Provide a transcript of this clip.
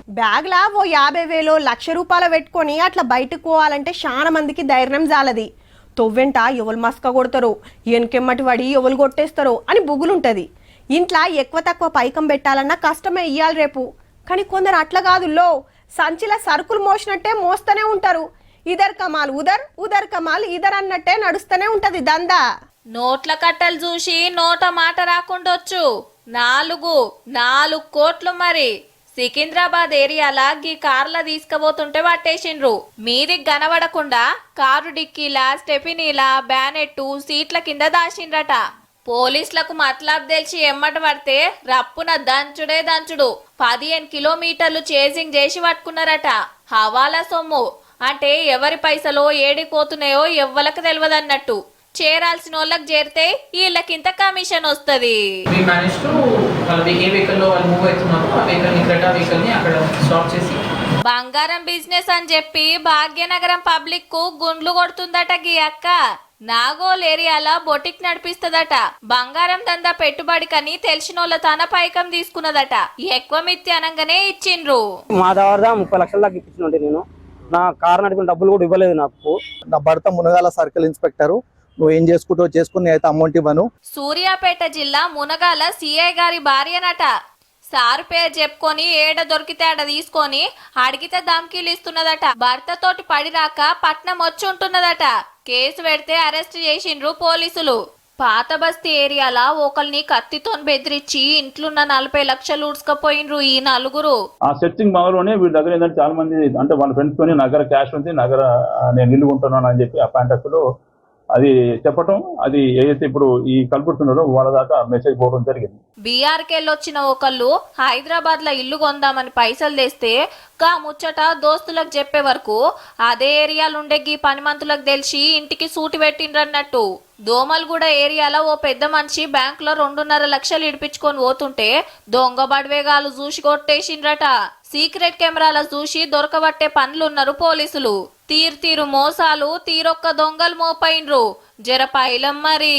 బ్యాగ్లా ఓ 50,000 1,00,000 పెట్టుకొని అట్లా బయటకు పోవాలంటే చాలా మందికి ధైర్యం జాలది. తొవ్వెంట ఎవరు మస్క కొడతారో, వెనకెమ్మటి పడి ఎవరు కొట్టేస్తారో అని బుగులుంటది. ఇంట్లో ఎక్కువ తక్కువ పైకం పెట్టాలన్నా కష్టమే ఇయ్యాలి రేపు. కానీ కొందరు అట్లా కాదు లో, సంచిల సరుకులు మోసినట్టే మోస్తూనే ఉంటారు. ఇదర్ కమాల్ ఉదర్, ఉదర్ కమాల్ ఇదర్ అన్నట్టే నడుస్తూనే ఉంటది దందా. నోట్ల కట్టలు చూసి నోట మాట రాకుండొచ్చు. 4 కోట్లు మరి. సికింద్రాబాద్ ఏరియాల గీ కార్ల తీసుకుపోతుంటే పట్టేసిండ్రు. మీదికి కనబడకుండా కారు డిక్కీలా, స్టెపినీలా, బ్యానెట్టు, సీట్ల కింద దాచిండ్రట. పోలీసులకు మతలబ్ తెలిసి ఎమ్మట పడితే రప్పున దంచుడే దంచుడు. 15 కిలోమీటర్లు చేసింగ్ చేసి పట్టుకున్నారట. హవాలా సొమ్ము అంటే ఎవరి పైసలో ఏడిపోతున్నాయో ఎవ్వలకు తెలియదన్నట్టు. చేరాల్సిన వాళ్ళకి చేరితే వీళ్ళకింత కమిషన్ వస్తుంది. బంగారం బిజినెస్ అని చెప్పి భాగ్యనగరం పబ్లిక్ కు గుండ్లు కొడుతుందట గీ అక్క. నాగోల్ ఏరియాల బొటిక్ నడిపిస్తదట. బంగారం దందా పెట్టుబడికని తెలిసినోళ్ళ తన పైకం తీసుకున్నదట. ఎక్కువ మిత్తి అనగానే ఇచ్చిండ్రు. మా దగ్గర 30 లక్షల దాకా ఇప్పించినండి. నేను నా కారు నడిపిన డబ్బులు కూడా ఇవ్వలేదు నాకు. నా భర్త మునగాల సర్కిల్ ఇన్స్పెక్టర్. నువ్వు ఏం చేసుకుంటావు చేసుకుని అయితే అమౌంట్ ఇవ్వను. సూర్యాపేట జిల్లా మునగాల సిఐ గారి భార్యనట. సారు పేరు చెప్పుకొని ఏడ దొరికితే ఆడ తీసుకొని అడిగితే ధమ్కీలు ఇస్తున్నదట. భర్త తోటి పడిరాక పట్నం వచ్చి ఉంటున్నదట. కేసు పెడితే అరెస్ట్ చేసిండ్రు పోలీసులు. పాత బస్తీ ఏరియాల ఒకరిని కత్తితో బెదిరించి ఇంట్లున్న 40 లక్షలు ఊడ్చుకపోయిండ్రు ఈ నలుగురు. ఆ సెర్చింగ్ భాగంలోనే వీళ్ళ దగ్గర ఏంటంటే చాలా మంది అంటే వాళ్ళ ఫ్రెండ్స్ తోని నగర క్యాష్ ఉంది, నగర నేను ఇల్లు కొంటున్నాను అని చెప్పి ఆ కాంటాక్ట్ లో అది చెప్పటం, అది ఏదైతే ఇప్పుడు ఈ కల్పిస్తున్నారో వాళ్ళ దాకా మెసేజ్ పోవడం జరిగింది. బీఆర్కెళ్ళి వచ్చిన ఒకళ్ళు హైదరాబాద్ లో ఇల్లు కొందామని పైసలు తెస్తే గా ముచ్చట దోస్తులకు చెప్పే వరకు అదే ఏరియాలో ఉండే గీ పనిమంతులకు తెలిసి ఇంటికి సూటి పెట్టిండ్రన్నట్టు. దోమల్గూడ ఏరియాలో ఓ పెద్ద మనిషి బ్యాంకులో 2.5 లక్షలు ఇడిపించుకొని పోతుంటే దొంగ బడివేగాలు చూసి కొట్టేసిండ్రట. సీక్రెట్ కెమెరాల చూసి దొరకబట్టే పనులున్నారు పోలీసులు. తీరు మోసాలు తీరొక్క దొంగలు మోపైండ్రు. జర పైలం మరి.